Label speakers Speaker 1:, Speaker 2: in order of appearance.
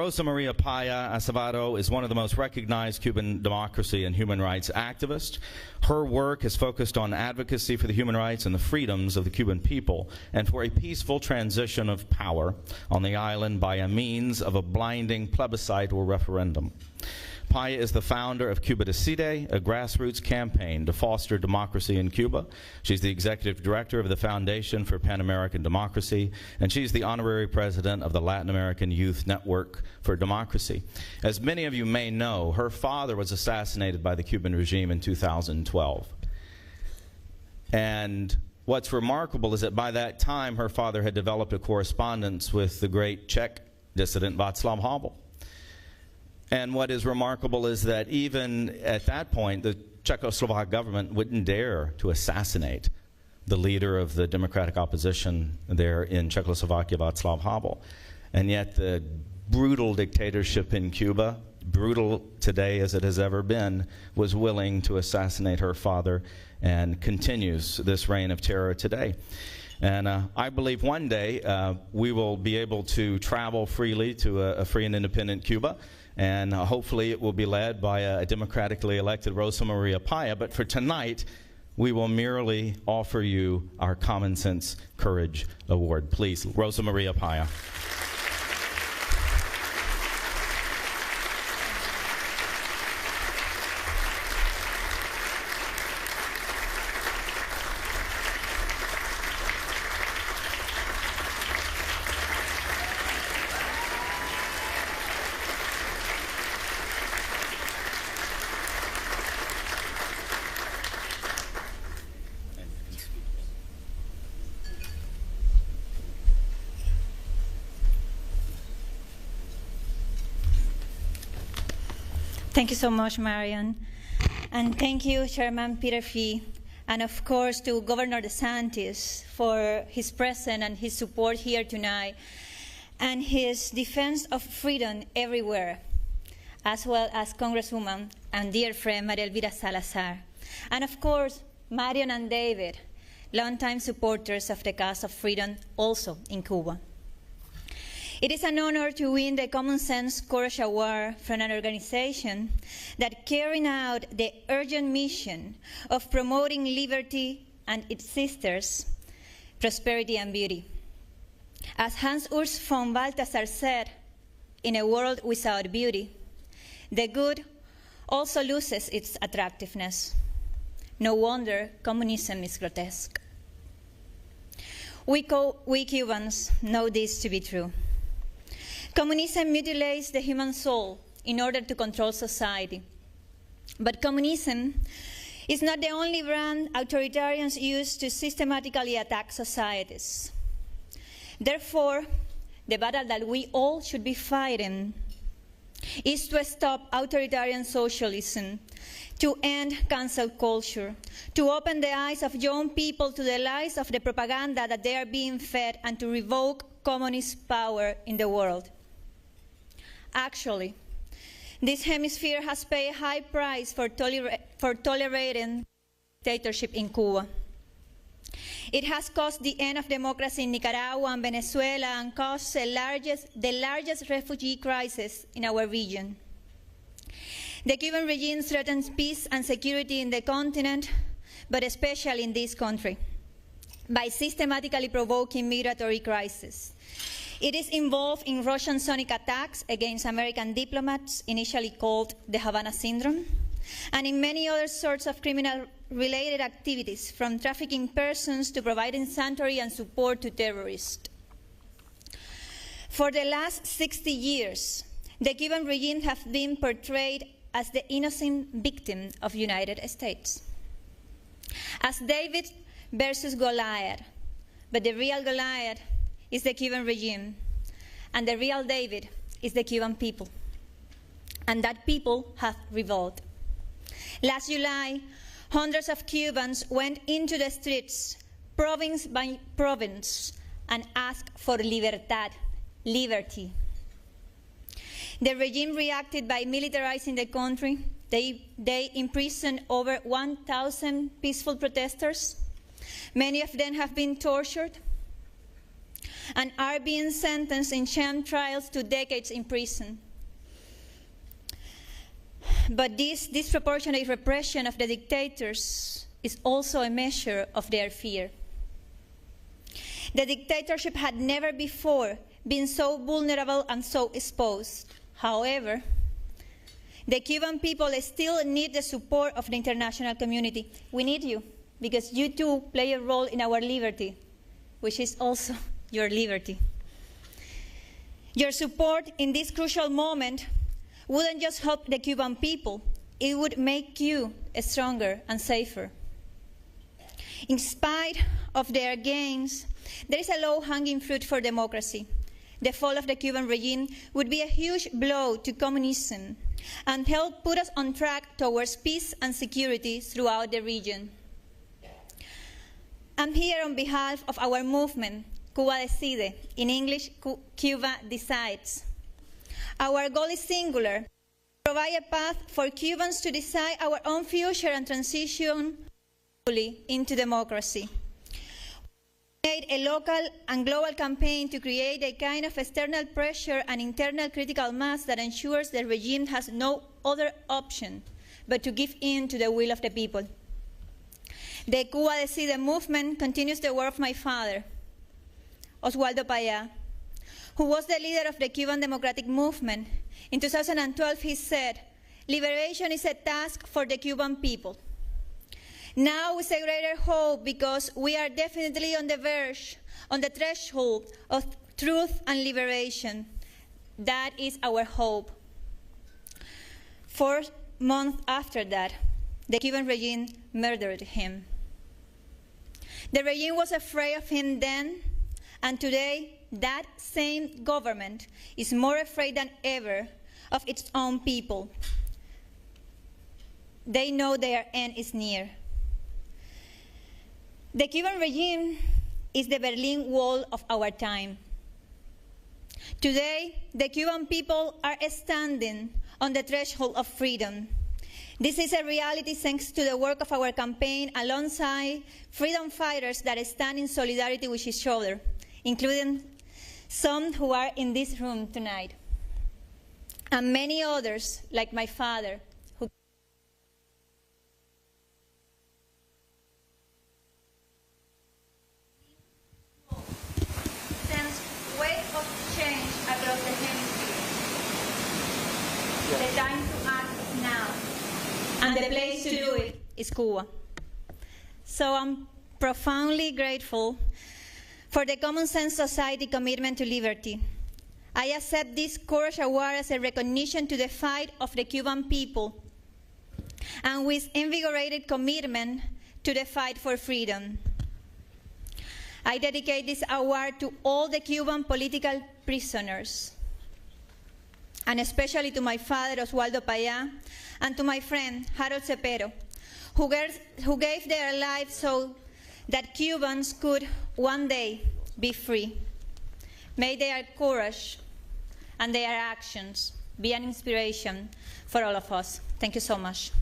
Speaker 1: Rosa María Payá Acevedo is one of the most recognized Cuban democracy and human rights activists. Her work is focused on advocacy for the human rights and the freedoms of the Cuban people and for a peaceful transition of power on the island by a means of a blinding plebiscite or referendum. Payá is the founder of Cuba Decide, a grassroots campaign to foster democracy in Cuba. She's the executive director of the Foundation for Pan-American Democracy, and she's the honorary president of the Latin American Youth Network for Democracy. As many of you may know, her father was assassinated by the Cuban regime in 2012. And what's remarkable is that by that time, her father had developed a correspondence with the great Czech dissident Václav Havel. And what is remarkable is that even at that point, the Czechoslovak government wouldn't dare to assassinate the leader of the democratic opposition there in Czechoslovakia, Václav Havel. And yet the brutal dictatorship in Cuba, brutal today as it has ever been, was willing to assassinate her father and continues this reign of terror today. And I believe one day we will be able to travel freely to a free and independent Cuba. And hopefully it will be led by a democratically elected Rosa María Payá. But for tonight, we will merely offer you our Common Sense Courage Award. Please, Rosa María Payá.
Speaker 2: Thank you so much, Marion. And thank you, Chairman Peter Fee, and of course to Governor DeSantis for his presence and his support here tonight, and his defense of freedom everywhere, as well as Congresswoman and dear friend María Elvira Salazar. And of course, Marion and David, longtime supporters of the cause of freedom also in Cuba. It is an honor to win the Common Sense Courage Award from an organization that carrying out the urgent mission of promoting liberty and its sisters, prosperity and beauty. As Hans Urs von Balthasar said, in a world without beauty, the good also loses its attractiveness. No wonder communism is grotesque. We Cubans know this to be true. Communism mutilates the human soul in order to control society. But communism is not the only brand authoritarians use to systematically attack societies. Therefore, the battle that we all should be fighting is to stop authoritarian socialism, to end cancel culture, to open the eyes of young people to the lies of the propaganda that they are being fed, and to revoke communist power in the world. Actually, this hemisphere has paid a high price for tolerating dictatorship in Cuba. It has caused the end of democracy in Nicaragua and Venezuela and caused the largest refugee crisis in our region. The Cuban regime threatens peace and security in the continent, but especially in this country, by systematically provoking migratory crisis. It is involved in Russian sonic attacks against American diplomats, initially called the Havana Syndrome, and in many other sorts of criminal-related activities, from trafficking persons to providing sanctuary and support to terrorists. For the last 60 years, the Cuban regime has been portrayed as the innocent victim of the United States, as David versus Goliath, but the real Goliath is the Cuban regime, and the real David is the Cuban people, and that people have revolted. Last July, hundreds of Cubans went into the streets, province by province, and asked for libertad, liberty. The regime reacted by militarizing the country. They imprisoned over 1,000 peaceful protesters. Many of them have been tortured. and are being sentenced in sham trials to decades in prison. But this disproportionate repression of the dictators is also a measure of their fear. The dictatorship had never before been so vulnerable and so exposed. However, the Cuban people still need the support of the international community. We need you, because you too play a role in our liberty, which is also your liberty. Your support in this crucial moment wouldn't just help the Cuban people, it would make you stronger and safer. In spite of their gains, there is a low-hanging fruit for democracy. The fall of the Cuban regime would be a huge blow to communism and help put us on track towards peace and security throughout the region. I'm here on behalf of our movement, Cuba Decide, in English, Cuba Decides. Our goal is singular: provide a path for Cubans to decide our own future and transition fully into democracy. We made a local and global campaign to create a kind of external pressure and internal critical mass that ensures the regime has no other option but to give in to the will of the people. The Cuba Decide movement continues the work of my father, Oswaldo Payá, who was the leader of the Cuban democratic movement. In 2012, he said, "Liberation is a task for the Cuban people. Now is a greater hope because we are definitely on the verge, on the threshold of truth and liberation. That is our hope." 4 months after that, the Cuban regime murdered him. The regime was afraid of him then, and today that same government is more afraid than ever of its own people. They know their end is near. The Cuban regime is the Berlin Wall of our time. Today, the Cuban people are standing on the threshold of freedom. This is a reality thanks to the work of our campaign alongside freedom fighters that stand in solidarity with each other, including some who are in this room tonight, and many others, like my father, who sends waves of change across the hemisphere. The time to act is now, and the place to do it is Cuba. So I'm profoundly grateful for the Common Sense Society commitment to liberty. I accept this Courage Award as a recognition to the fight of the Cuban people and with invigorated commitment to the fight for freedom. I dedicate this award to all the Cuban political prisoners, and especially to my father, Oswaldo Payá, and to my friend, Harold Cepero, who gave their lives so that Cubans could one day be free. May their courage and their actions be an inspiration for all of us. Thank you so much.